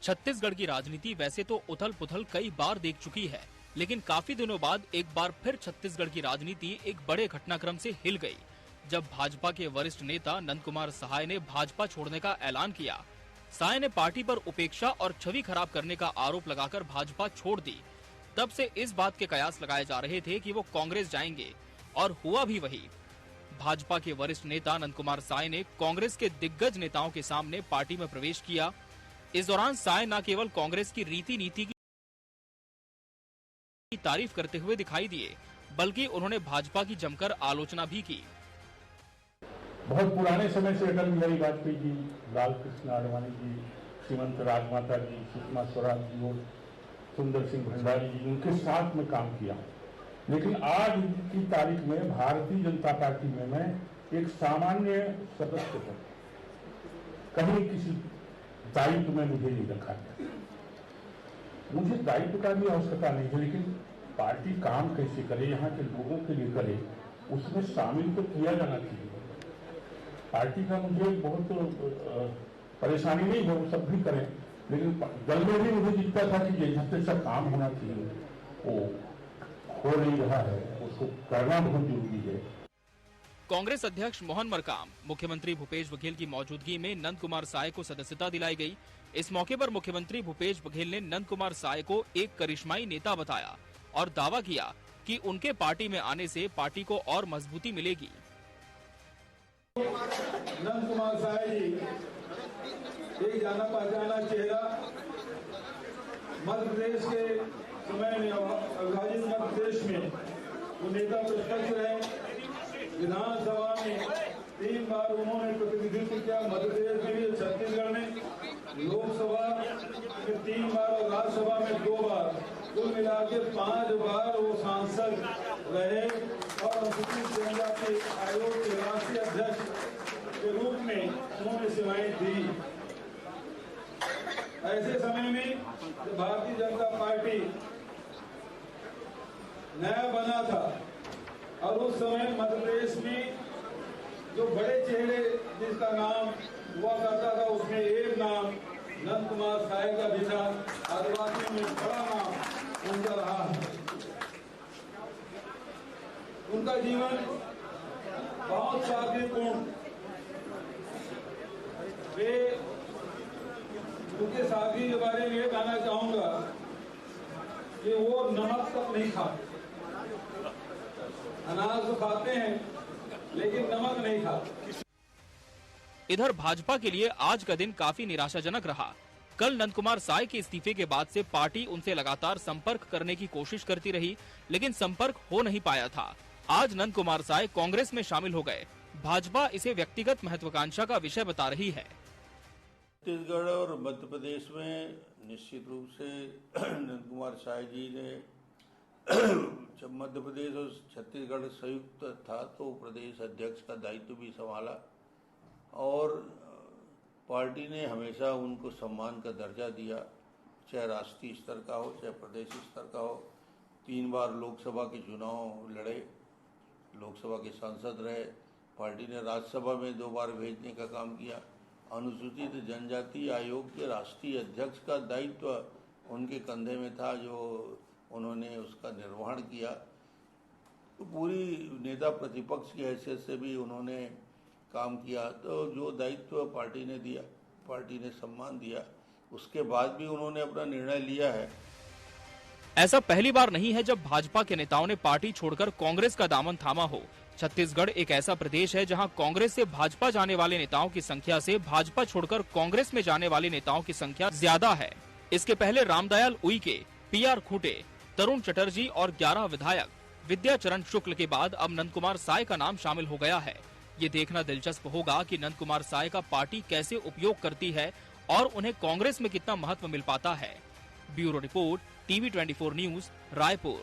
छत्तीसगढ़ की राजनीति वैसे तो उथल पुथल कई बार देख चुकी है, लेकिन काफी दिनों बाद एक बार फिर छत्तीसगढ़ की राजनीति एक बड़े घटनाक्रम से हिल गई, जब भाजपा के वरिष्ठ नेता नंद कुमार सहाय ने भाजपा छोड़ने का ऐलान किया। सहाय ने पार्टी पर उपेक्षा और छवि खराब करने का आरोप लगाकर भाजपा छोड़ दी। तब से इस बात के कयास लगाए जा रहे थे कि वो कांग्रेस जाएंगे, और हुआ भी वही। भाजपा के वरिष्ठ नेता नंद कुमार सहाय ने कांग्रेस के दिग्गज नेताओं के सामने पार्टी में प्रवेश किया। इस दौरान सहाय न केवल कांग्रेस की रीति नीति की तारीफ करते हुए दिखाई दिए, बल्कि उन्होंने भाजपा की जमकर आलोचना भी की। बहुत पुराने समय से अटल बिहारी वाजपेयी जी, लाल कृष्ण आडवाणी जी, श्रीमंत राजमाता जी, सुषमा स्वराज जी और सुंदर सिंह भंडारी जी, उनके साथ में काम किया। लेकिन आज की तारीख में भारतीय जनता पार्टी में मैं एक सामान्य सदस्य हूं, कहीं किसी दायित्व में मुझे नहीं रखा गया। मुझे दायित्व का भी आवश्यकता नहीं है, लेकिन पार्टी काम कैसे करे, यहाँ के लोगों के लिए करे, उसमें शामिल तो किया जाना चाहिए। पार्टी का मुझे बहुत परेशानी नहीं है, वो सब भी करें, लेकिन दल में भी मुझे दिखता था कि जैसा तैसा काम होना चाहिए, वो हो नहीं रहा है, उसको करना बहुत जरूरी है। कांग्रेस अध्यक्ष मोहन मरकाम, मुख्यमंत्री भूपेश बघेल की मौजूदगी में नंद कुमार सहाय को सदस्यता दिलाई गई। इस मौके पर मुख्यमंत्री भूपेश बघेल ने नंद कुमार सहाय को एक करिश्माई नेता बताया और दावा किया कि उनके पार्टी में आने से पार्टी को और मजबूती मिलेगी। नंद कुमार सहाय जी एक जाना पहचाना चेहरा, मध्य प्रदेश के समय में, विभाजित मध्य प्रदेश में वो नेता प्रतिपक्ष रहे। विधानसभा में 3 बार उन्होंने प्रतिनिधित्व किया, मध्य प्रदेश में भी, छत्तीसगढ़ में, लोकसभा में 3 बार और राज्यसभा में 2 बार, कुल मिला के 5 बार वो सांसद रहे और अनुसूचित जनजाति आयोग के राष्ट्रीय अध्यक्ष के रूप में उन्होंने सेवाएं दी। ऐसे समय में भारतीय जनता पार्टी नया बना था और उस समय मध्य प्रदेश में जो बड़े चेहरे जिसका नाम हुआ करता था, उसमें एक नाम नंद कुमार सहाय का भी था। आदिवासी में बड़ा नाम उनका रहा है। उनका जीवन बहुत सादगीपूर्ण, वे उनके सादगी के बारे में ये कहना चाहूंगा कि वो नमक तक नहीं खाते। अनाज तो खाते हैं लेकिन नमक नहीं खाते। इधर भाजपा के लिए आज का दिन काफी निराशाजनक रहा। कल नंद कुमार सहाय के इस्तीफे के बाद से पार्टी उनसे लगातार संपर्क करने की कोशिश करती रही, लेकिन संपर्क हो नहीं पाया था। आज नंद कुमार सहाय कांग्रेस में शामिल हो गए। भाजपा इसे व्यक्तिगत महत्वाकांक्षा का विषय बता रही है। छत्तीसगढ़ और मध्य प्रदेश में निश्चित रूप से नंद कुमार सहाय जी ने जब मध्य प्रदेश और छत्तीसगढ़ संयुक्त था तो प्रदेश अध्यक्ष का दायित्व भी संभाला और पार्टी ने हमेशा उनको सम्मान का दर्जा दिया, चाहे राष्ट्रीय स्तर का हो चाहे प्रदेश स्तर का हो। 3 बार लोकसभा के चुनाव लड़े, लोकसभा के सांसद रहे। पार्टी ने राज्यसभा में 2 बार भेजने का काम किया। अनुसूचित जनजाति आयोग के राष्ट्रीय अध्यक्ष का दायित्व उनके कंधे में था, जो उन्होंने उसका निर्वहन किया। तो पूरी नेता प्रतिपक्ष की हैसियत से भी उन्होंने काम किया। तो जो दायित्व पार्टी ने दिया, पार्टी ने सम्मान दिया, उसके बाद भी उन्होंने अपना निर्णय लिया है। ऐसा पहली बार नहीं है जब भाजपा के नेताओं ने पार्टी छोड़कर कांग्रेस का दामन थामा हो। छत्तीसगढ़ एक ऐसा प्रदेश है जहां कांग्रेस से भाजपा जाने वाले नेताओं की संख्या से भाजपा छोड़कर कांग्रेस में जाने वाले नेताओं की संख्या ज्यादा है। इसके पहले रामदयाल उइके, पीआर खूंटे, तरुण चटर्जी और 11 विधायक, विद्याचरण शुक्ल के बाद अब नंद कुमार सहाय का नाम शामिल हो गया है। ये देखना दिलचस्प होगा कि नंद कुमार सहाय का पार्टी कैसे उपयोग करती है और उन्हें कांग्रेस में कितना महत्व मिल पाता है। Bureau report, TV 24 news, Raipur.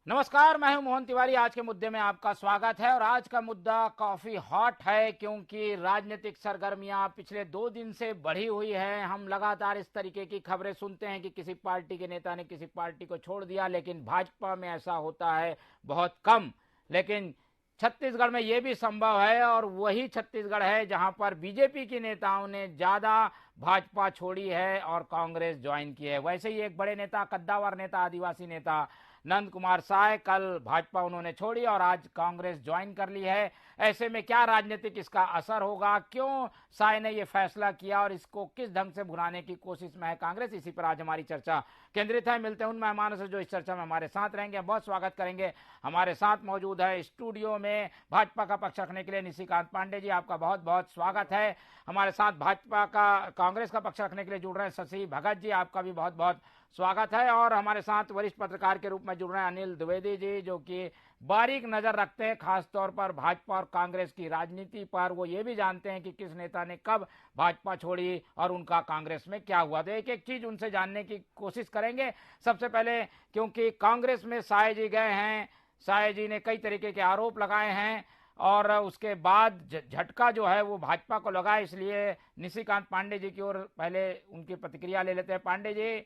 नमस्कार, मैं हूं मोहन तिवारी। आज के मुद्दे में आपका स्वागत है और आज का मुद्दा काफी हॉट है क्योंकि राजनीतिक सरगर्मियां पिछले 2 दिन से बढ़ी हुई है। हम लगातार इस तरीके की खबरें सुनते हैं कि किसी पार्टी के नेता ने किसी पार्टी को छोड़ दिया, लेकिन भाजपा में ऐसा होता है बहुत कम। लेकिन छत्तीसगढ़ में ये भी संभव है और वही छत्तीसगढ़ है जहां पर बीजेपी के नेताओं ने ज्यादा भाजपा छोड़ी है और कांग्रेस ज्वाइन की है। वैसे ही एक बड़े नेता, कद्दावर नेता, आदिवासी नेता नंद कुमार साय, कल भाजपा उन्होंने छोड़ी और आज कांग्रेस ज्वाइन कर ली है। ऐसे में क्या राजनीतिक इसका असर होगा, क्यों साय ने ये फैसला किया और इसको किस ढंग से भुनाने की कोशिश में है कांग्रेस, इसी पर आज हमारी चर्चा केंद्रित है। मिलते हैं उन मेहमानों से जो इस चर्चा में हमारे साथ रहेंगे। बहुत स्वागत करेंगे। हमारे साथ मौजूद है स्टूडियो में भाजपा का पक्ष रखने के लिए निशिकांत पांडे जी, आपका बहुत बहुत स्वागत है। हमारे साथ भाजपा का, कांग्रेस का पक्ष रखने के लिए जुड़ रहे हैं शशि भगत जी, आपका भी बहुत बहुत स्वागत है। और हमारे साथ वरिष्ठ पत्रकार के रूप में जुड़ रहे हैं अनिल द्विवेदी जी, जो कि बारीक नजर रखते हैं खासतौर पर भाजपा और कांग्रेस की राजनीति पर। वो ये भी जानते हैं कि किस नेता ने कब भाजपा छोड़ी और उनका कांग्रेस में क्या हुआ। तो एक एक चीज उनसे जानने की कोशिश करेंगे। सबसे पहले, क्योंकि कांग्रेस में साय जी गए हैं, साय जी ने कई तरीके के आरोप लगाए हैं और उसके बाद झटका जो है वो भाजपा को लगा, इसलिए निशिकांत पांडे जी की ओर पहले उनकी प्रतिक्रिया ले लेते हैं। पांडे जी,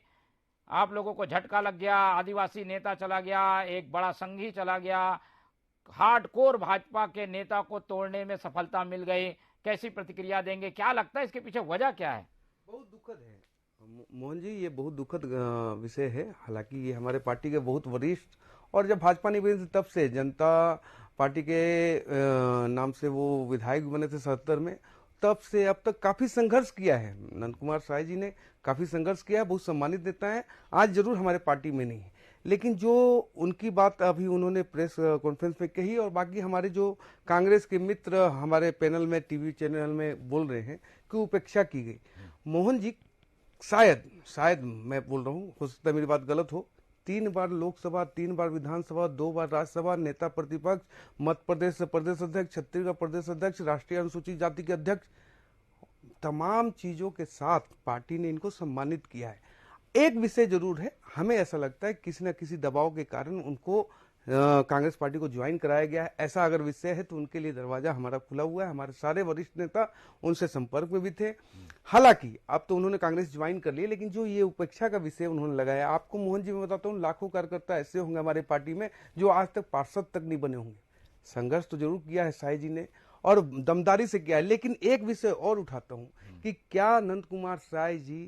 आप लोगों को झटका लग गया, आदिवासी नेता चला गया, एक बड़ा संघी चला गया, हार्डकोर भाजपा के नेता को तोड़ने में सफलता मिल गई, कैसी प्रतिक्रिया देंगे? क्या लगता है इसके पीछे वजह क्या है? बहुत दुखद है मोहन जी, ये बहुत दुखद विषय है। हालांकि ये हमारे पार्टी के बहुत वरिष्ठ, और जब भाजपा नहीं बनी थी तब से जनता पार्टी के नाम से वो विधायक बने थे 77 में, तब से अब तक काफी संघर्ष किया है। नंद कुमार साय जी ने काफी संघर्ष किया है, बहुत सम्मानित नेता है। आज जरूर हमारे पार्टी में नहीं है, लेकिन जो उनकी बात अभी उन्होंने प्रेस कॉन्फ्रेंस में कही और बाकी हमारे जो कांग्रेस के मित्र हमारे पैनल में, टीवी चैनल में बोल रहे हैं कि उपेक्षा की गई। मोहन जी, शायद मैं बोल रहा हूँ, हो सकता है मेरी बात गलत हो, 3 बार लोकसभा, 3 बार विधानसभा, 2 बार राज्यसभा, नेता प्रतिपक्ष, मध्य प्रदेश से प्रदेश अध्यक्ष, छत्तीसगढ़ प्रदेश अध्यक्ष, राष्ट्रीय अनुसूचित जाति के अध्यक्ष, तमाम चीजों के साथ पार्टी ने इनको सम्मानित किया है। एक विषय जरूर है, हमें ऐसा लगता है किसी न किसी दबाव के कारण उनको कांग्रेस पार्टी को ज्वाइन कराया गया है। ऐसा अगर विषय है तो उनके लिए दरवाजा हमारा खुला हुआ है। हमारे सारे वरिष्ठ नेता उनसे संपर्क में भी थे। हालांकि अब तो उन्होंने कांग्रेस ज्वाइन कर ली, लेकिन जो ये उपेक्षा का विषय उन्होंने लगाया, आपको मोहन जी मैं बताता हूँ, लाखों कार्यकर्ता ऐसे होंगे हमारे पार्टी में जो आज तक पार्षद तक नहीं बने होंगे। संघर्ष तो जरूर किया है साय जी ने और दमदारी से किया है, लेकिन एक विषय और उठाता हूँ कि क्या नंद कुमार साय जी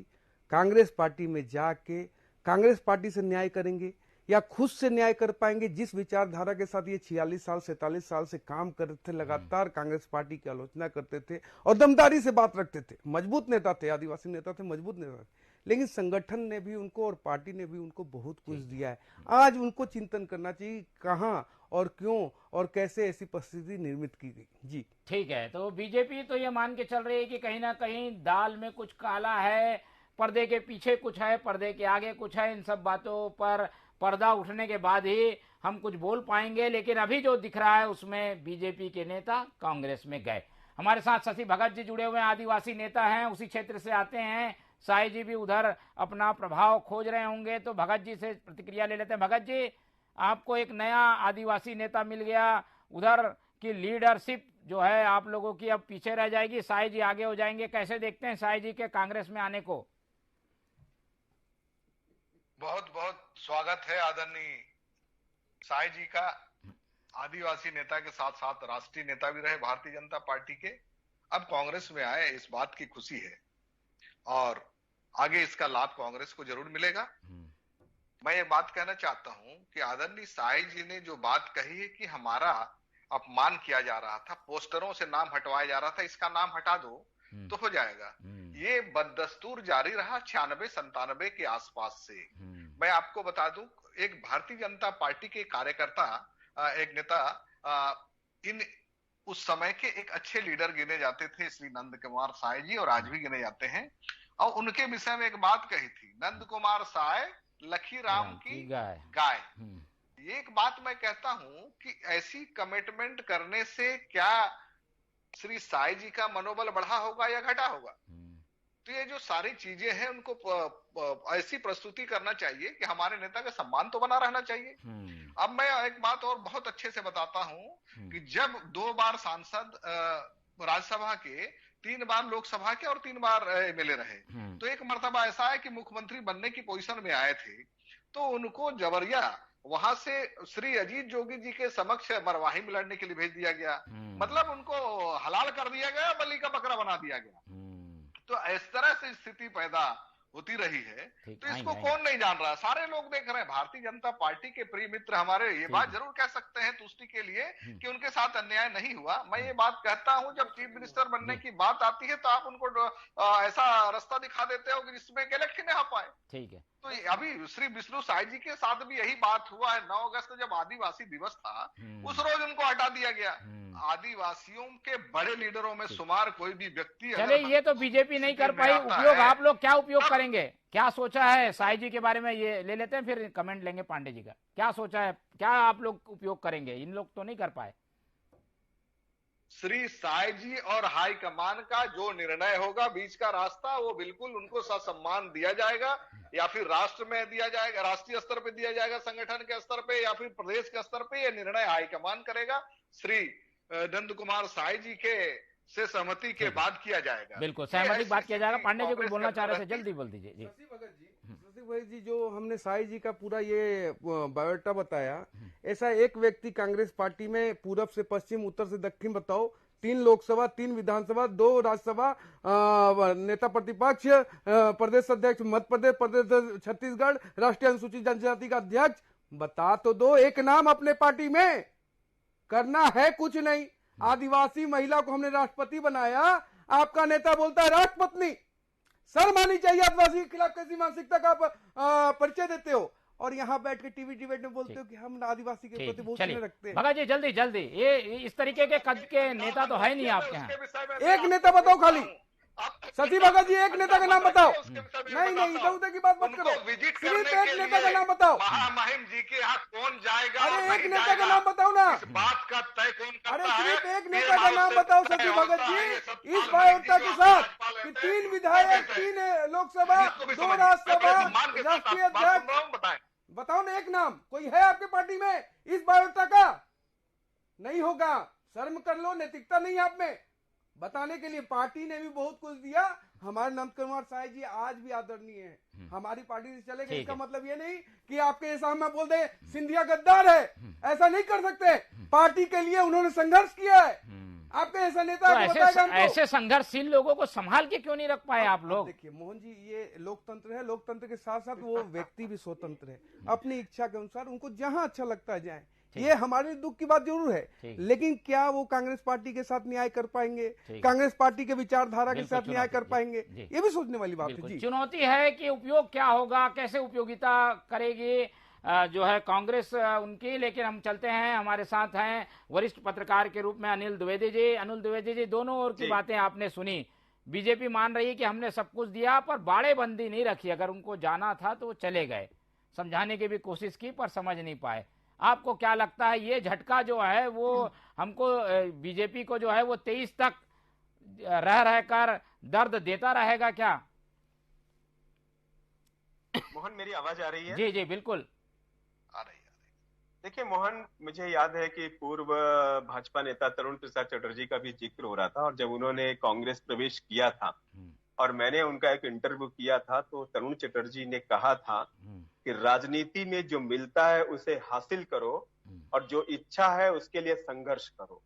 कांग्रेस पार्टी में जाके कांग्रेस पार्टी से न्याय करेंगे या खुद से न्याय कर पाएंगे? जिस विचारधारा के साथ ये 46 साल 47 साल से काम करते थे, लगातार कांग्रेस पार्टी की आलोचना करते थे और दमदारी से बात रखते थे, मजबूत नेता थे, आदिवासी नेता थे, मजबूत नेता थे, लेकिन संगठन ने भी उनको और पार्टी ने भी उनको बहुत कुछ दिया है। आज उनको चिंतन करना चाहिए कहां और क्यों और कैसे ऐसी परिस्थिति निर्मित की गई। जी ठीक है, तो बीजेपी तो ये मान के चल रही है कि कहीं ना कहीं दाल में कुछ काला है, पर्दे के पीछे कुछ है, पर्दे के आगे कुछ है। इन सब बातों पर पर्दा उठने के बाद ही हम कुछ बोल पाएंगे, लेकिन अभी जो दिख रहा है उसमें बीजेपी के नेता कांग्रेस में गए। हमारे साथ शशि भगत जी जुड़े हुए हैं, आदिवासी नेता हैं, उसी क्षेत्र से आते हैं। साय जी भी उधर अपना प्रभाव खोज रहे होंगे, तो भगत जी से प्रतिक्रिया ले लेते हैं। भगत जी, आपको एक नया आदिवासी नेता मिल गया, उधर की लीडरशिप जो है आप लोगों की अब पीछे रह जाएगी, साय जी आगे हो जाएंगे। कैसे देखते हैं साय जी के कांग्रेस में आने को? बहुत बहुत स्वागत है आदरणीय साय जी का। आदिवासी नेता के साथ साथ राष्ट्रीय नेता भी रहे भारतीय जनता पार्टी के, अब कांग्रेस में आए, इस बात की खुशी है और आगे इसका लाभ कांग्रेस को जरूर मिलेगा। मैं ये बात कहना चाहता हूं कि आदरणीय साय जी ने जो बात कही है कि हमारा अपमान किया जा रहा था, पोस्टरों से नाम हटवाया जा रहा था, इसका नाम हटा दो तो हो जाएगा। ये बददस्तूर जारी रहा 96-97 के आसपास से। मैं आपको बता दूं, एक भारतीय जनता पार्टी के कार्यकर्ता, एक नेता, उस समय के एक अच्छे लीडर गिने जाते थे श्री नंद कुमार साय जी, और आज भी गिने जाते हैं। और उनके विषय में एक बात कही थी, नंद कुमार साय लखी राम की गाय। एक बात मैं कहता हूं कि ऐसी कमिटमेंट करने से क्या श्री साय जी का मनोबल बढ़ा होगा या घटा होगा? तो ये जो सारी चीजें हैं उनको ऐसी प्रस्तुति करना चाहिए कि हमारे नेता का सम्मान तो बना रहना चाहिए। अब मैं एक बात और बहुत अच्छे से बताता हूं कि जब 2 बार सांसद राज्यसभा के, 3 बार लोकसभा के और 3 बार एमएलए रहे, तो एक मर्तबा ऐसा है कि मुख्यमंत्री बनने की पोजीशन में आए थे, तो उनको जबरिया वहां से श्री अजीत जोगी जी के समक्ष मरवाही में लड़ने के लिए भेज दिया गया। मतलब उनको हलाल कर दिया गया, बलि का बकरा बना दिया गया। तो इस तरह से स्थिति पैदा होती रही है। तो इसको कौन नहीं जान रहा, सारे लोग देख रहे हैं। भारतीय जनता पार्टी के प्रिय मित्र हमारे ये बात जरूर कह सकते हैं तुष्टि के लिए कि उनके साथ अन्याय नहीं हुआ। मैं ये बात कहता हूं, जब चीफ मिनिस्टर बनने की बात आती है तो आप उनको ऐसा रास्ता दिखा देते हो कि जिसमें इलेक्शन नहीं आ पाए। ठीक है। तो अभी श्री विष्णु साय जी के साथ भी यही बात हुआ है। 9 अगस्त जब आदिवासी दिवस था उस रोज उनको हटा दिया गया। आदिवासियों के बड़े लीडरों में शुमार कोई भी व्यक्ति, चले ये तो बीजेपी नहीं कर पाई, उपयोग आप लोग क्या उपयोग करेंगे, क्या सोचा है साई जी के बारे में, ये ले लेते हैं फिर कमेंट लेंगे पांडे जी का। क्या सोचा है, क्या आप लोग उपयोग करेंगे, इन लोग तो नहीं कर पाए। श्री साय जी और हाईकमान का जो निर्णय होगा, बीच का रास्ता, वो बिल्कुल उनको सम्मान दिया जाएगा, या फिर राष्ट्र में दिया जाएगा, राष्ट्रीय स्तर पे दिया जाएगा, संगठन के स्तर पे, या फिर प्रदेश के स्तर पे। ये निर्णय हाईकमान करेगा। श्री नंद कुमार साय जी के से सहमति के बाद किया जाएगा। बिल्कुल सहमति बात किया जाएगा। पांडे जी कुछ बोलना चाह रहे थे, जल्दी बोल दीजिए। जी शशि भाई जी, जो हमने साई जी का पूरा ये बायोडाटा बताया, ऐसा एक व्यक्ति कांग्रेस पार्टी में पूरब से पश्चिम, उत्तर से दक्षिण, बताओ 3 लोकसभा, 3 विधानसभा, 2 राज्यसभा, नेता प्रतिपक्ष, प्रदेश अध्यक्ष मध्य प्रदेश, प्रदेश छत्तीसगढ़, राष्ट्रीय अनुसूचित जनजाति का अध्यक्ष, बता तो दो एक नाम अपने पार्टी में। करना है कुछ नहीं। आदिवासी महिला को हमने राष्ट्रपति बनाया, आपका नेता बोलता है राष्ट्रपत्नी। शर्म आनी चाहिए। आदिवासी के खिलाफ कैसी मानसिकता का आप परिचय देते हो, और यहाँ बैठ के टीवी डिबेट में बोलते हो कि हम आदिवासी के प्रति बहुत स्नेह रखते हैं। भगत जी जल्दी जल्दी, ये इस तरीके के कद के नेता तो है नहीं आपके यहाँ। एक नेता बताओ खाली, शशि भगत जी एक नेता का नाम बताओ। नहीं नहीं, इधर उधर की बात मत करो, सिर्फ एक नेता का नाम बताओ। महामहिम जी के यहाँ कौन जाएगा? अरे एक नेता का नाम बताओ ना। इस बात का तय कौन करता है? अरे सिर्फ एक नेता का नाम बताओ शशि भगत जी, इस बायोडाटा के साथ कि 3 विधायक, 3 लोकसभा, 2 राज्यसभा, राष्ट्रीय अध्यक्ष, बताओ ना एक नाम कोई है आपके पार्टी में इस बायोडाटा का? नहीं होगा। शर्म कर लो, नैतिकता नहीं आप में बताने के लिए। पार्टी ने भी बहुत कुछ दिया। हमारे नंद कुमार साय जी आज भी आदरणीय है, हमारी पार्टी से चले गए। इसका मतलब ये नहीं कि आपके सामने बोल दे सिंधिया गद्दार है, ऐसा नहीं कर सकते। पार्टी के लिए उन्होंने संघर्ष किया है। आपके ऐसा नेता तो ऐसे संघर्षशील लोगों को संभाल के क्यों नहीं रख पाए आप लोग? देखिए मोहन जी, ये लोकतंत्र है। लोकतंत्र के साथ साथ वो व्यक्ति भी स्वतंत्र है, अपनी इच्छा के अनुसार उनको जहां अच्छा लगता है जाए। ये हमारे दुख की बात जरूर है, लेकिन क्या वो कांग्रेस पार्टी के साथ न्याय कर पाएंगे, कांग्रेस पार्टी के विचारधारा के साथ न्याय कर पाएंगे? ये भी सोचने वाली बात है जी। चुनौती है कि उपयोग क्या होगा, कैसे उपयोगिता करेगी जो है कांग्रेस उनकी। लेकिन हम चलते हैं, हमारे साथ हैं वरिष्ठ पत्रकार के रूप में अनिल द्विवेदी जी। अनिल द्विवेदी जी, दोनों ओर की बातें आपने सुनी। बीजेपी मान रही है कि हमने सब कुछ दिया पर बाड़ेबंदी नहीं रखी। अगर उनको जाना था तो वो चले गए, समझाने की भी कोशिश की पर समझ नहीं पाए। आपको क्या लगता है, ये झटका जो है वो हमको, बीजेपी को जो है वो 23 तक रहकर दर्द देता रहेगा क्या? मोहन, मेरी आवाज आ रही है? जी जी बिल्कुल आ रही है। देखिए मोहन, मुझे याद है कि पूर्व भाजपा नेता तरुण प्रसाद चटर्जी का भी जिक्र हो रहा था, और जब उन्होंने कांग्रेस प्रवेश किया था और मैंने उनका एक इंटरव्यू किया था, तो तरुण चटर्जी ने कहा था कि राजनीति में जो मिलता है उसे हासिल करो और जो इच्छा है उसके लिए संघर्ष करो।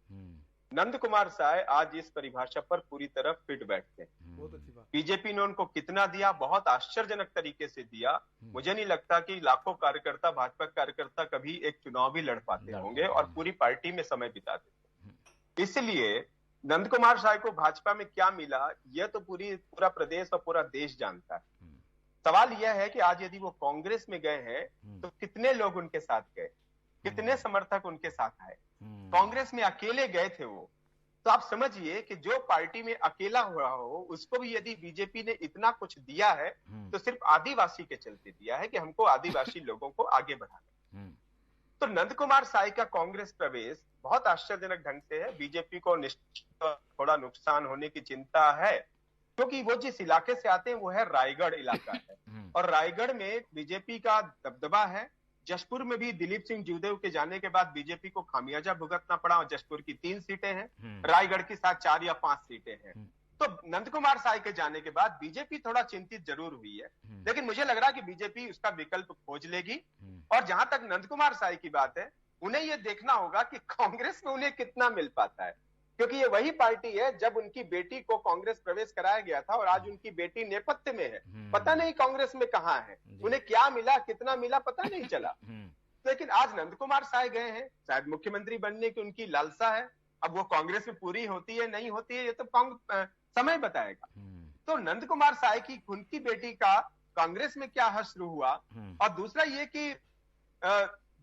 नंद कुमार साय आज इस परिभाषा पर पूरी तरह फिट बैठते हैं। बहुत अच्छी बात। बीजेपी ने उनको कितना दिया, बहुत आश्चर्यजनक तरीके से दिया। मुझे नहीं लगता कि लाखों कार्यकर्ता, भाजपा कार्यकर्ता कभी एक चुनाव भी लड़ पाते होंगे और पूरी पार्टी में समय बिता देते। इसलिए नंद कुमार साय को भाजपा में क्या मिला, यह तो पूरा प्रदेश और पूरा देश जानता है। सवाल यह है कि आज यदि वो कांग्रेस में गए हैं तो कितने लोग उनके साथ गए, कितने समर्थक उनके साथ आए। कांग्रेस में अकेले गए थे वो, तो आप समझिए कि जो पार्टी में अकेला हुआ हो उसको भी यदि बीजेपी ने इतना कुछ दिया है तो सिर्फ आदिवासी के चलते दिया है कि हमको आदिवासी लोगों को आगे बढ़ाना। तो नंद कुमार साय का कांग्रेस प्रवेश बहुत आश्चर्यजनक ढंग से है। बीजेपी को थोड़ा नुकसान होने की चिंता है, क्योंकि वो जिस इलाके से आते हैं वो है रायगढ़ इलाका है, और रायगढ़ में बीजेपी का दबदबा है। जशपुर में भी दिलीप सिंह जूदेव के जाने के बाद बीजेपी को खामियाजा भुगतना पड़ा, और जशपुर की 3 सीटें हैं, रायगढ़ की साथ 4 या 5 सीटें हैं। तो नंद कुमार साय के जाने के बाद बीजेपी थोड़ा चिंतित जरूर हुई है, लेकिन मुझे लग रहा है कि बीजेपी उसका विकल्प खोज लेगी। और जहां तक नंद कुमार साय की बात है, उन्हें यह देखना होगा कि कांग्रेस में उन्हें कितना मिल पाता है, क्योंकि ये वही पार्टी है जब उनकी बेटी को कांग्रेस प्रवेश कराया गया था और आज उनकी बेटी नेपथ्य में है, पता नहीं कांग्रेस में कहां है, उन्हें क्या मिला, कितना मिला, पता नहीं चला। लेकिन आज नंद कुमार साय गए हैं, शायद मुख्यमंत्री बनने की उनकी लालसा है। अब वो कांग्रेस में पूरी होती है नहीं होती है, ये तो समय बताएगा। तो नंद कुमार साय की उनकी बेटी का कांग्रेस में क्या हश्र हुआ, और दूसरा ये कि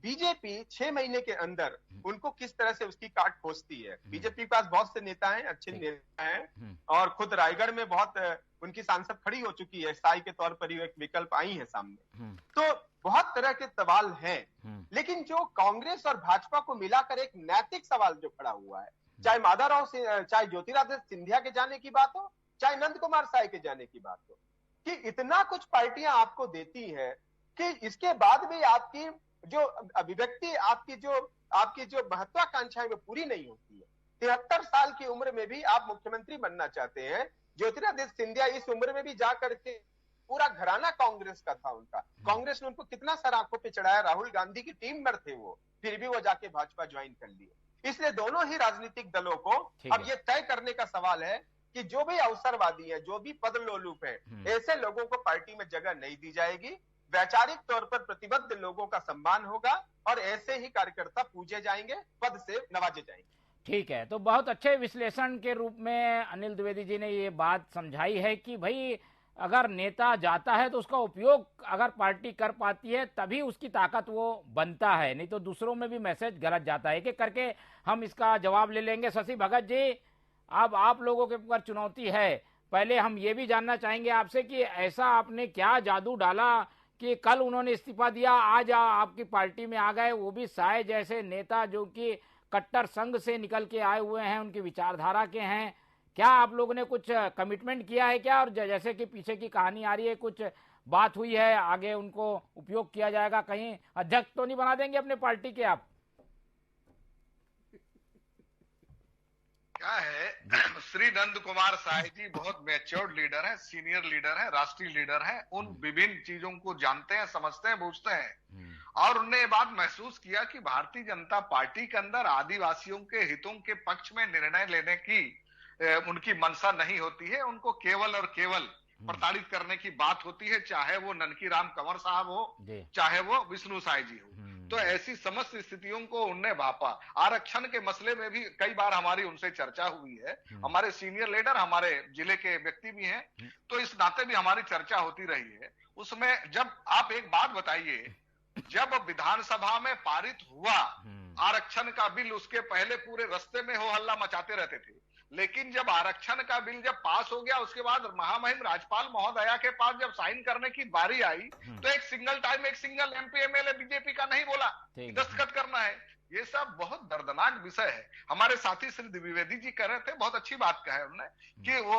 बीजेपी 6 महीने के अंदर उनको किस तरह से उसकी काट खोजती है। बीजेपी के पास बहुत से नेता हैं, अच्छे नेता हैं, और खुद रायगढ़ में बहुत उनकी सांसद खड़ी हो चुकी है, साई के तौर पर एक विकल्प आई है सामने। तो बहुत तरह के सवाल हैं, लेकिन जो कांग्रेस और भाजपा को मिलाकर एक नैतिक सवाल जो खड़ा हुआ है, चाहे माधवराव चाहे ज्योतिरादित्य सिंधिया के जाने की बात हो, चाहे नंद कुमार साय के जाने की बात हो, कि इतना कुछ पार्टियां आपको देती है कि इसके बाद भी आपकी जो अभिव्यक्ति, आपकी जो महत्वाकांक्षाएं वो पूरी नहीं होती है। 73 साल की उम्र में भी आप मुख्यमंत्री बनना चाहते हैं। ज्योतिरादित्य सिंधिया इस उम्र में भी जा करके, पूरा घराना कांग्रेस का था उनका, कांग्रेस ने उनको कितना सर आंखों पे चढ़ाया, राहुल गांधी की टीम में थे वो, फिर भी वो जाके भाजपा ज्वाइन कर लिए। इसलिए दोनों ही राजनीतिक दलों को अब ये तय करने का सवाल है कि जो भी अवसरवादी है, जो भी पद लोलुप है, ऐसे लोगों को पार्टी में जगह नहीं दी जाएगी। वैचारिक तौर पर प्रतिबद्ध लोगों का सम्मान होगा और ऐसे ही कार्यकर्ता पूजे जाएंगे, पद से नवाजे जाएंगे। ठीक है, तो बहुत अच्छे विश्लेषण के रूप में अनिल द्विवेदी जी ने ये बात समझाई है कि भाई अगर नेता जाता है तो उसका उपयोग अगर पार्टी कर पाती है तभी उसकी ताकत वो बनता है, नहीं तो दूसरों में भी मैसेज गलत जाता है। एक एक करके हम इसका जवाब ले लेंगे। शशि भगत जी, अब आप लोगों के ऊपर चुनौती है। पहले हम ये भी जानना चाहेंगे आपसे कि ऐसा आपने क्या जादू डाला कि कल उन्होंने इस्तीफा दिया, आज आपकी पार्टी में आ गए, वो भी साय जैसे नेता जो कि कट्टर संघ से निकल के आए हुए हैं, उनकी विचारधारा के हैं। क्या आप लोगों ने कुछ कमिटमेंट किया है क्या? और जैसे कि पीछे की कहानी आ रही है, कुछ बात हुई है, आगे उनको उपयोग किया जाएगा, कहीं अध्यक्ष तो नहीं बना देंगे अपने पार्टी के आप? क्या है, श्री नंद कुमार साय जी बहुत मैच्योर्ड लीडर हैं, सीनियर लीडर हैं, राष्ट्रीय लीडर हैं, उन विभिन्न चीजों को जानते हैं, समझते हैं, बूझते हैं, और उन्होंने ये बात महसूस किया कि भारतीय जनता पार्टी के अंदर आदिवासियों के हितों के पक्ष में निर्णय लेने की उनकी मंशा नहीं होती है। उनको केवल और केवल प्रताड़ित करने की बात होती है, चाहे वो ननकी राम कंवर साहब हो, चाहे वो विष्णु साय जी हो। तो ऐसी समस्त स्थितियों को उनने भापा। आरक्षण के मसले में भी कई बार हमारी उनसे चर्चा हुई है, हमारे सीनियर लीडर, हमारे जिले के व्यक्ति भी हैं, तो इस नाते भी हमारी चर्चा होती रही है। उसमें जब आप एक बात बताइए, जब विधानसभा में पारित हुआ आरक्षण का बिल, उसके पहले पूरे रास्ते में हो हल्ला मचाते रहते थे, लेकिन जब आरक्षण का बिल जब पास हो गया, उसके बाद महामहिम राज्यपाल महोदया के पास जब साइन करने की बारी आई, तो एक सिंगल टाइम एक सिंगल एमपी एमएलए बीजेपी का नहीं बोला दस्तखत करना है। ये सब बहुत दर्दनाक विषय है। हमारे साथी श्री द्विवेदी जी कह रहे थे, बहुत अच्छी बात कहा है उन्होंने कि वो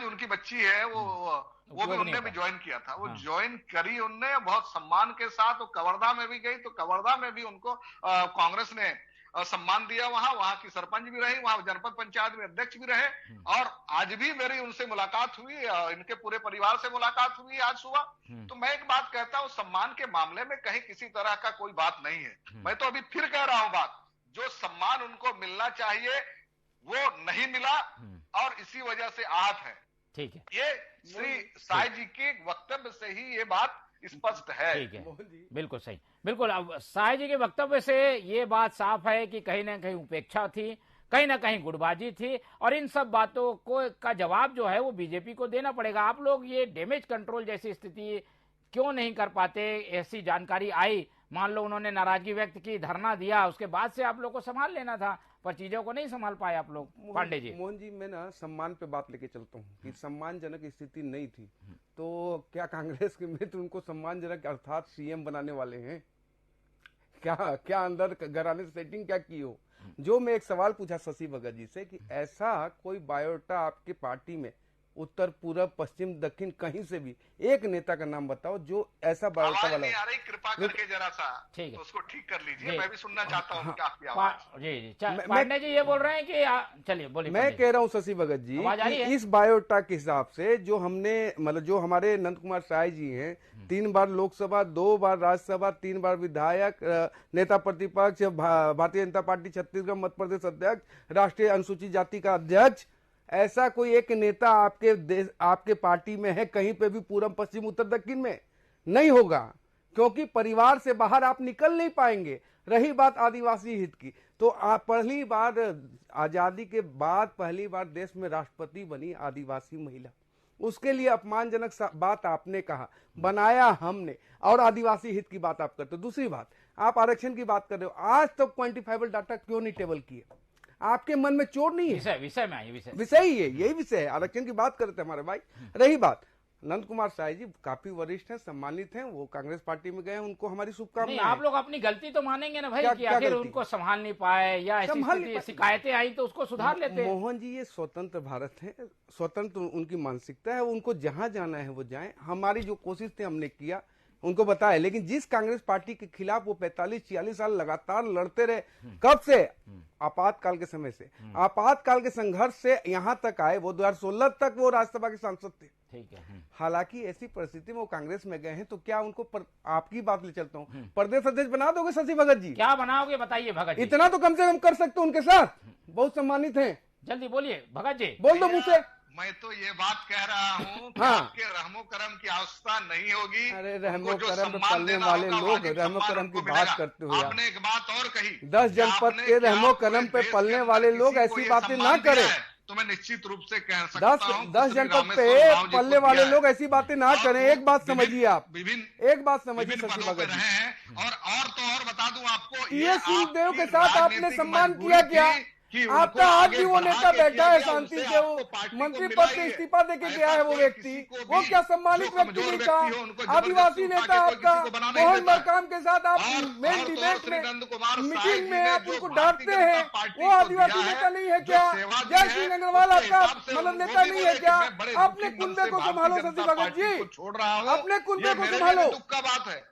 उनकी बच्ची है, वो भी उनने भी ज्वाइन किया था, वो ज्वाइन करी उनने बहुत सम्मान के साथ। वो कवर्धा में भी गई, तो कवर्धा में भी उनको कांग्रेस ने सम्मान दिया, वहां की सरपंच भी रही, वहां जनपद पंचायत में अध्यक्ष भी रहे, और आज भी मेरी उनसे मुलाकात हुई, इनके पूरे परिवार से मुलाकात हुई आज सुबह। तो मैं एक बात कहता हूं, सम्मान के मामले में कहीं किसी तरह का कोई बात नहीं है। मैं तो अभी फिर कह रहा हूं बात, जो सम्मान उनको मिलना चाहिए वो नहीं मिला, और इसी वजह से आहत है। ठीक है, ये श्री साय जी के वक्तव्य से ही ये बात स्पष्ट है। ठीक है, बिल्कुल सही, बिल्कुल। अब साय जी के वक्तव्य से ये बात साफ है कि कहीं ना कहीं उपेक्षा थी, कहीं ना कहीं गुटबाजी थी, और इन सब बातों को का जवाब जो है वो बीजेपी को देना पड़ेगा। आप लोग ये डैमेज कंट्रोल जैसी स्थिति क्यों नहीं कर पाते? ऐसी जानकारी आई, मान लो उन्होंने नाराजगी व्यक्त की, धरना दिया, उसके बाद से आप लोग को संभाल लेना था, पर चीजों को नहीं संभाल पाए आप लोग। पांडे जी, मोहन जी, मैं ना सम्मान पे बात लेके चलता हूँ कि सम्मानजनक स्थिति नहीं थी, तो क्या कांग्रेस के मित्र उनको सम्मानजनक अर्थात सीएम बनाने वाले हैं? क्या अंदर घराने से सेटिंग क्या की हो? जो मैं एक सवाल पूछा शशि भगत जी से कि ऐसा कोई बायोडाटा आपके पार्टी में उत्तर, पूर्व, पश्चिम, दक्षिण, कहीं से भी एक नेता का नाम बताओ जो ऐसा बायोडाटा वाला नहीं आ रही, कृपा करके जरा सा ठीक है, तो उसको ठीक कर लीजिए। मैं भी सुनना चाहता हूँ आपकी जी आवाज। जी पांडे जी ये बोल रहे हैं कि चलिए बोलिए। मैं कह रहा हूं शशि भगत जी कि इस बायोडाटा के हिसाब से जो हमने मतलब जो हमारे नंद कुमार साय जी हैं, 3 बार लोकसभा, 2 बार राज्यसभा, 3 बार विधायक, नेता प्रतिपक्ष, भारतीय जनता पार्टी छत्तीसगढ़ मध्य प्रदेश अध्यक्ष, राष्ट्रीय अनुसूचित जाति का अध्यक्ष, ऐसा कोई एक नेता आपके पार्टी में है कहीं पे भी पूर्व, पश्चिम, उत्तर, दक्षिण में? नहीं होगा, क्योंकि परिवार से बाहर आप निकल नहीं पाएंगे। रही बात आदिवासी हित की, तो आप पहली बार आजादी के बाद पहली बार देश में राष्ट्रपति बनी आदिवासी महिला। उसके लिए अपमानजनक बात आपने कहा, बनाया हमने, और आदिवासी हित की बात आप करते हो। दूसरी बात, आप आरक्षण की बात कर रहे हो, आज तक क्वांटिफाइबल डाटा क्यों नहीं टेबल किए? आपके मन में चोट नहीं है? विषय में आइए, विषय ही है, यही विषय है, आरक्षण की बात करते हैं हमारे भाई। रही बात, नंद कुमार साय जी काफी वरिष्ठ हैं, सम्मानित हैं, वो कांग्रेस पार्टी में गए, उनको हमारी शुभकामनाएं। आप लोग अपनी गलती तो मानेंगे ना भाई कि आखिर उनको संभाल नहीं पाए या ऐसी शिकायतें आई तो उसको सुधार लेते हैं। मोहन जी, ये स्वतंत्र भारत है, स्वतंत्र उनकी मानसिकता है, उनको जहां जाना है वो जाएं। हमारी जो कोशिश थी हमने किया, उनको बताया, लेकिन जिस कांग्रेस पार्टी के खिलाफ वो 45-46 साल लगातार लड़ते रहे, कब से? आपातकाल के समय से, आपातकाल के संघर्ष से यहां तक आए। वो 2016 तक वो राज्यसभा के सांसद थे। ठीक है। हालांकि ऐसी परिस्थिति में वो कांग्रेस में गए हैं, तो क्या उनको आपकी बात ले चलता हूं, प्रदेश अध्यक्ष बना दोगे शशि भगत जी? क्या बनाओगे बताइए भगत जी। इतना तो कम से कम कर सकते हो उनके साथ, बहुत सम्मानित हैं। जल्दी बोलिए भगत जी, बोल दो मुझसे। मैं तो ये बात कह रहा हूँ कि हाँ। आपके रहमो करम की आवश्यकता नहीं होगी। अरे रहमो करम पे पलने वाले लोग रहमो करम की बात करते हो यार। आपने एक बात और कही, 10 जनपद के रहमो करम पे पलने वाले लोग ऐसी बातें ना करें। तो मैं निश्चित रूप से कह सकता हूँ 10 जनपद पे पलने वाले लोग ऐसी बातें ना करें। एक बात समझिए आप, एक बात समझिए शशि भगत जी, रहे हैं। और तो और बता दूं आपको, टीएस सिंहदेव के साथ आपने सम्मान किया क्या? आपका आज भी वो नेता बैठा है शांति से, वो मंत्री पद से इस्तीफा देके गया है वो व्यक्ति, वो क्या सम्मानित व्यक्ति नहीं था? आदिवासी नेता आपका मोहन मरकाम के साथ आप मेन डिबेट में, मीटिंग में आप उनको डांटते हैं, वो आदिवासी नेता नहीं है क्या? जय सिंह अग्रवाल आपका मतलब नेता नहीं है क्या? अपने कुंबे को संभालो शशि भगत जी, अपने कुंबे को संभालो।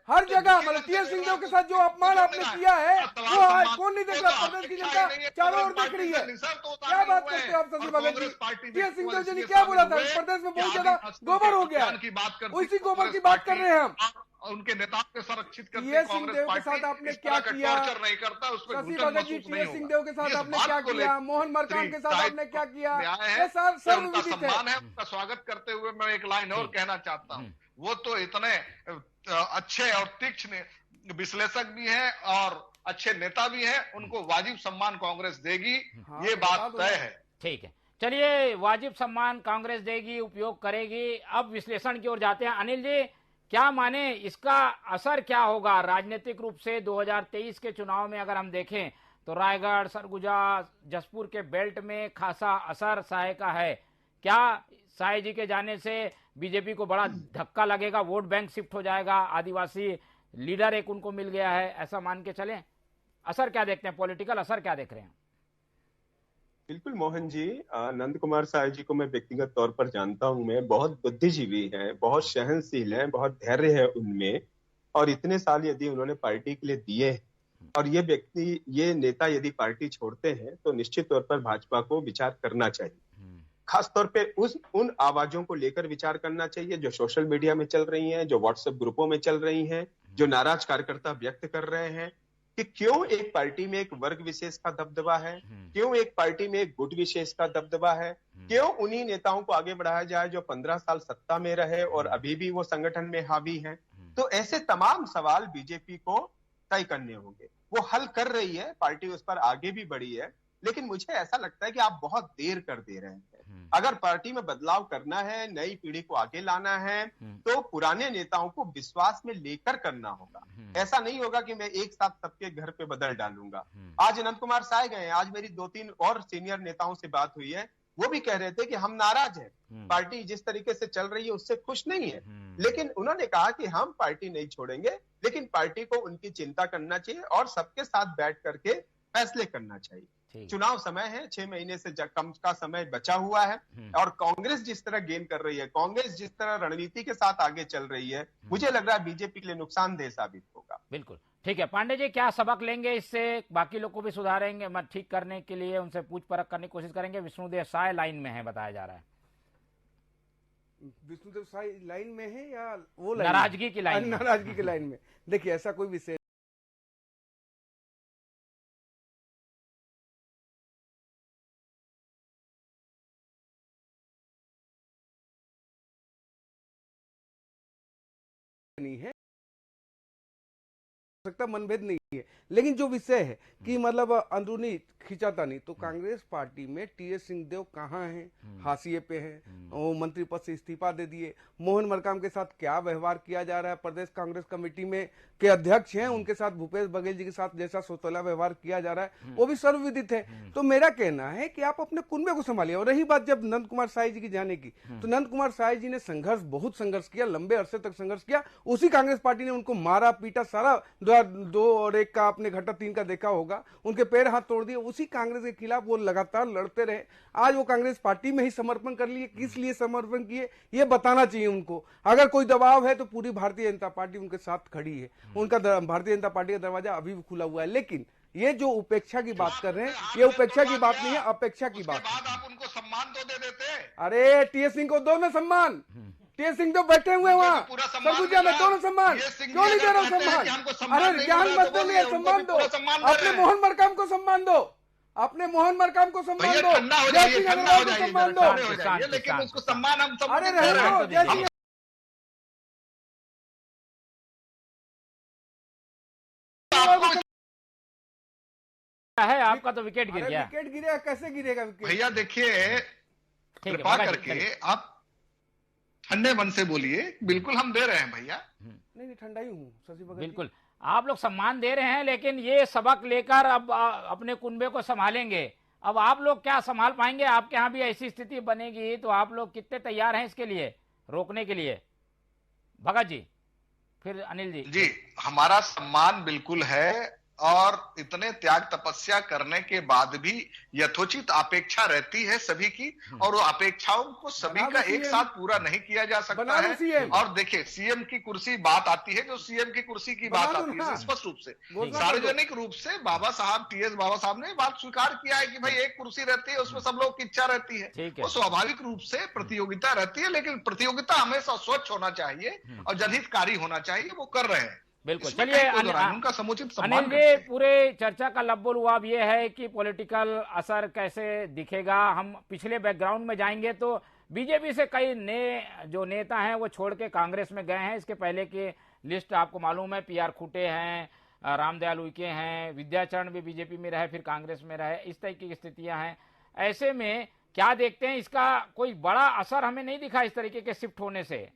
हर जगह मतलब टीएस सिंहदेव के साथ जो अपमान आपने किया है वो आज कौन नहीं देख रहा? प्रदेश की जनता चारों ओर देख रही है। क्या बात करते हो आप शशि भगत जी? टीएस सिंहदेव जी ने क्या बोला था? प्रदेश में बहुत ज्यादा गोबर हो गया, उसी गोबर की बात कर रहे हैं हम। उनके नेताओं के संरक्षित करते टीएस सिंहदेव के साथ आपने क्या किया? नहीं करता शशि भगत जी, टीएस सिंहदेव के साथ आपने क्या किया? मोहन मरकाम के साथ आपने क्या किया? ये सर्वविदित है। सम्मान है, उनका स्वागत करते हुए मैं एक लाइन और कहना चाहता हूँ। वो तो इतने अच्छे और तीक्ष्ण विश्लेषक भी हैं और अच्छे नेता भी हैं, उनको वाजिब सम्मान कांग्रेस देगी। हाँ, ये बात तय है। ठीक है, चलिए, वाजिब सम्मान कांग्रेस देगी, उपयोग करेगी। अब विश्लेषण की ओर जाते हैं। अनिल जी, क्या माने, इसका असर क्या होगा राजनीतिक रूप से 2023 के चुनाव में? अगर हम देखें तो रायगढ़, सरगुजा, जसपुर के बेल्ट में खासा असर साय का है। क्या साय जी के जाने से बीजेपी को बड़ा धक्का लगेगा, वोट बैंक शिफ्ट हो जाएगा, आदिवासी लीडर एक उनको मिल गया है, ऐसा मान के चलें? असर क्या देखते हैं, पॉलिटिकल असर क्या देख रहे हैं? बिल्कुल मोहन जी, नंद कुमार साय जी को मैं व्यक्तिगत तौर पर जानता हूं। मैं बहुत बुद्धिजीवी हैं, बहुत सहनशील हैं, बहुत धैर्य है उनमें, और इतने साल यदि उन्होंने पार्टी के लिए दिए, और ये व्यक्ति, ये नेता यदि पार्टी छोड़ते हैं तो निश्चित तौर पर भाजपा को विचार करना चाहिए। खास तौर पे उन आवाजों को लेकर विचार करना चाहिए जो सोशल मीडिया में चल रही हैं, जो व्हाट्सएप ग्रुपों में चल रही हैं, जो नाराज कार्यकर्ता व्यक्त कर रहे हैं कि क्यों एक पार्टी में एक वर्ग विशेष का दबदबा है, क्यों एक पार्टी में एक गुट विशेष का दबदबा है, क्यों उन्हीं नेताओं को आगे बढ़ाया जाए जो 15 साल सत्ता में रहे और अभी भी वो संगठन में हावी हैं। तो ऐसे तमाम सवाल बीजेपी को तय करने होंगे। वो हल कर रही है, पार्टी उस पर आगे भी बढ़ी है, लेकिन मुझे ऐसा लगता है कि आप बहुत देर कर दे रहे हैं। अगर पार्टी में बदलाव करना है, नई पीढ़ी को आगे लाना है, तो पुराने नेताओं को विश्वास में लेकर करना होगा। ऐसा नहीं होगा कि मैं एक साथ सबके घर पे बदल डालूंगा। आज नंद कुमार साय गए, आज मेरी 2-3 और सीनियर नेताओं से बात हुई है, वो भी कह रहे थे कि हम नाराज हैं, पार्टी जिस तरीके से चल रही है उससे खुश नहीं है, लेकिन उन्होंने कहा कि हम पार्टी नहीं छोड़ेंगे, लेकिन पार्टी को उनकी चिंता करना चाहिए और सबके साथ बैठ करके फैसले करना चाहिए। चुनाव समय है, 6 महीने से कम का समय बचा हुआ है और कांग्रेस जिस तरह गेन कर रही है, कांग्रेस जिस तरह रणनीति के साथ आगे चल रही है, मुझे लग रहा है बीजेपी के लिए नुकसानदेह साबित होगा। बिल्कुल ठीक है। पांडे जी, क्या सबक लेंगे इससे, बाकी लोग को भी सुधारेंगे, ठीक करने के लिए उनसे पूछ परख करने की कोशिश करेंगे? विष्णुदेव साय लाइन में है बताया जा रहा है। विष्णुदेव साय लाइन में है या वो लाइन नाराजगी की लाइन? नाराजगी की लाइन में। देखिए, ऐसा कोई विषय नहीं है, सकता मनभेद नहीं है, लेकिन जो विषय है कि मतलब अंदरूनी खिंचातानी, तो कांग्रेस पार्टी में टीएस सिंहदेव कहाँ हैं, हाशिए पे हैं, वो मंत्री पद से इस्तीफा दे दिए। मोहन मरकाम के साथ क्या व्यवहार किया जा रहा है, प्रदेश कांग्रेस कमेटी में के अध्यक्ष हैं, उनके साथ भूपेश बघेल जी के साथ जैसा सोतला व्यवहार किया जा रहा है वो भी सर्वविदित है। तो मेरा कहना है कि आप अपने कुनबे को संभालिए। और रही बात जब नंद कुमार साय जी की जाने की, तो नंद कुमार साय जी ने बहुत संघर्ष किया, लंबे अरसे तक संघर्ष किया। उसी कांग्रेस पार्टी ने उनको मारा पीटा, सारा 2 और 1 का आपने घटा 3 का देखा होगा, उनके पैर हाथ तोड़ दिए। उसी कांग्रेस के खिलाफ वो लगातार लड़ते रहे। आज वो कांग्रेस पार्टी में ही समर्पण कर लिए। किस लिए समर्पण किए ये बताना चाहिए उनको। अगर कोई दबाव है तो पूरी भारतीय जनता पार्टी उनके साथ खड़ी है। उनका भारतीय जनता पार्टी का दरवाजा अभी भी खुला हुआ है। लेकिन ये जो उपेक्षा की बात कर रहे हैं, ये उपेक्षा की बात नहीं है, अपेक्षा की बात। बाद आप उनको सम्मान तो दे देते। अरे टीएस सिंह को दो ना सम्मान। टीएस सिंह तो बैठे हुए वहाँ सरगुजा में, दोनों सम्मान। क्यों नहीं दे रहा सम्मान? अरे ज्ञान मत देंगे, सम्मान दो। अपने मोहन मरकाम को सम्मान दो, अपने मोहन मरकाम को सम्मान दो, जय सिंह अग्रवाल को सम्मान दो। लेकिन उसको सम्मान हम सब अरे रहने दो, जय सिंह है। आपका तो विकेट गिर गया। विकेट गिरेगा, कैसे गिरेगा विकेट? भैया देखिए, कृपा करके आप ठंडे मन से बोलिए। बिल्कुल हम दे रहे हैं भैया। नहीं ठंडा ही हूँ शशि भगत। बिल्कुल आप लोग सम्मान दे रहे हैं, लेकिन ये सबक लेकर अब अपने कुनबे को संभालेंगे। अब आप लोग क्या संभाल पाएंगे? आपके यहाँ भी ऐसी स्थिति बनेगी तो आप लोग कितने तैयार हैं इसके लिए, रोकने के लिए? भगत जी, फिर अनिल जी। जी, हमारा सम्मान बिल्कुल है और इतने त्याग तपस्या करने के बाद भी यथोचित अपेक्षा रहती है सभी की, और वो अपेक्षाओं को सभी का एक साथ पूरा नहीं किया जा सकता है। और देखिए, सीएम की कुर्सी बात आती है, जो सीएम की कुर्सी की बात आती है, स्पष्ट रूप से सार्वजनिक रूप से बाबा साहब टीएस बाबा साहब ने बात स्वीकार किया है कि भाई एक कुर्सी रहती है, उसमें सब लोग की इच्छा रहती है। वो स्वाभाविक रूप से प्रतियोगिता रहती है, लेकिन प्रतियोगिता हमेशा स्वच्छ होना चाहिए और जनहितकारी होना चाहिए। वो कर रहे हैं। बिल्कुल। चलिए उनका समुचित सम्मान अनिल जी, पूरे चर्चा का लब्बो लुआब ये है कि पॉलिटिकल असर कैसे दिखेगा। हम पिछले बैकग्राउंड में जाएंगे तो बीजेपी से कई जो नेता हैं वो छोड़ के कांग्रेस में गए हैं। इसके पहले की लिस्ट आपको मालूम है, PR खूटे हैं, रामदयाल उइके हैं, विद्याचरण भी बीजेपी में रहे फिर कांग्रेस में रहे, इस तरह की स्थितियां हैं। ऐसे में क्या देखते हैं, इसका कोई बड़ा असर हमें नहीं दिखा इस तरीके के शिफ्ट होने से?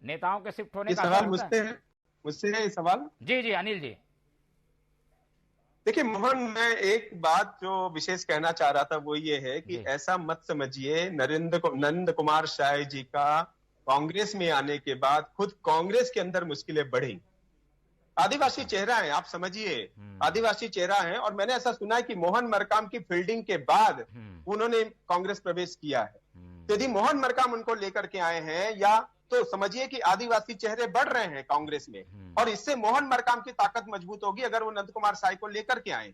नेताओं के शिफ्ट होने का सवाल मुझसे है सवाल? जी अनिल जी। देखिए मोहन, मैं एक बात जो विशेष कहना चाह रहा था वो ये है कि ऐसा मत समझिए नंद कुमार साय जी का कांग्रेस में आने के बाद खुद कांग्रेस के अंदर मुश्किलें बढ़ी। आदिवासी चेहरा है, आप समझिए, आदिवासी चेहरा है। और मैंने ऐसा सुना है कि मोहन मरकाम की फील्डिंग के बाद उन्होंने कांग्रेस प्रवेश किया है। तो यदि मोहन मरकाम उनको लेकर के आए हैं, या तो समझिए कि आदिवासी चेहरे बढ़ रहे हैं कांग्रेस में, और इससे मोहन मरकाम की ताकत मजबूत होगी अगर वो नंद कुमार साय को लेकर के आए।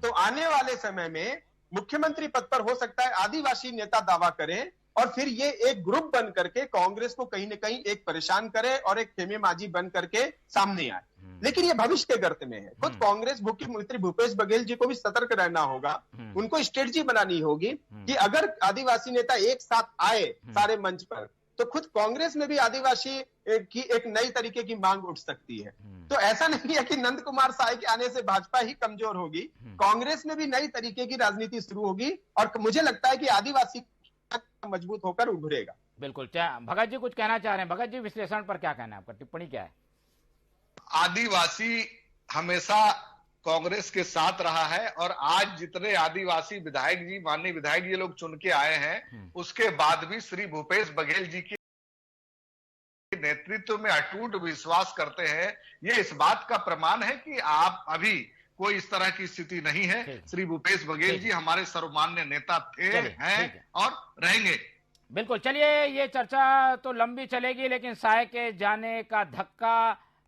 तो आने वाले समय में मुख्यमंत्री पद पर हो सकता है आदिवासी नेता दावा करें, और फिर ये एक ग्रुप बन करके कांग्रेस को कहीं न कहीं एक परेशान करे और एक खेमेबाजी बन करके सामने आए। लेकिन ये भविष्य के गर्त में है। खुद कांग्रेस मुख्यमंत्री भूपेश बघेल जी को भी सतर्क रहना होगा। उनको स्ट्रेटजी बनानी होगी कि अगर आदिवासी नेता एक साथ आए सारे मंच पर, तो खुद कांग्रेस में भी आदिवासी की एक नई तरीके की मांग उठ सकती है। तो ऐसा नहीं है कि नंद कुमार साय के आने से भाजपा ही कमजोर होगी, कांग्रेस में भी नई तरीके की राजनीति शुरू होगी, और मुझे लगता है कि आदिवासी मजबूत होकर उभरेगा। बिल्कुल। भगत जी कुछ कहना चाह रहे हैं? भगत जी, विश्लेषण पर क्या कहना है आपका, टिप्पणी क्या है? आदिवासी हमेशा कांग्रेस के साथ रहा है, और आज जितने आदिवासी विधायक जी, माननीय विधायक जी लोग चुन के आए हैं, उसके बाद भी श्री भूपेश बघेल जी के नेतृत्व में अटूट विश्वास करते हैं, ये इस बात का प्रमाण है कि आप अभी कोई इस तरह की स्थिति नहीं है। श्री भूपेश बघेल जी हमारे सर्वमान्य नेता थे, हैं और रहेंगे। बिल्कुल। चलिए, ये चर्चा तो लंबी चलेगी, लेकिन साय के जाने का धक्का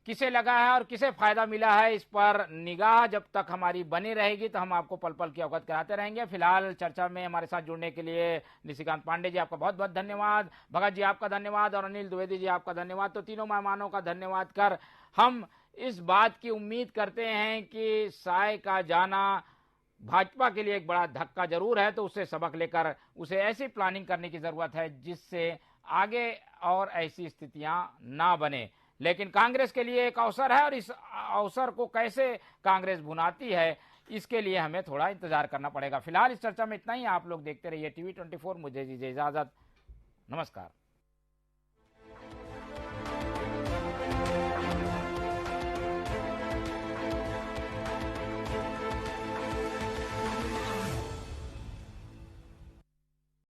किसे लगा है और किसे फायदा मिला है, इस पर निगाह जब तक हमारी बनी रहेगी तो हम आपको पल पल की अवगत कराते रहेंगे। फिलहाल चर्चा में हमारे साथ जुड़ने के लिए निशिकांत पांडे जी आपका बहुत बहुत धन्यवाद, भगत जी आपका धन्यवाद और अनिल द्विवेदी जी आपका धन्यवाद। तो तीनों मेहमानों का धन्यवाद कर हम इस बात की उम्मीद करते हैं कि साय का जाना भाजपा के लिए एक बड़ा धक्का जरूर है, तो उससे सबक लेकर उसे ऐसी प्लानिंग करने की जरूरत है जिससे आगे और ऐसी स्थितियां ना बने। लेकिन कांग्रेस के लिए एक अवसर है और इस अवसर को कैसे कांग्रेस भुनाती है, इसके लिए हमें थोड़ा इंतजार करना पड़ेगा। फिलहाल इस चर्चा में इतना ही। आप लोग देखते रहिए TV 24। मुझे दीजिए इजाजत। नमस्कार।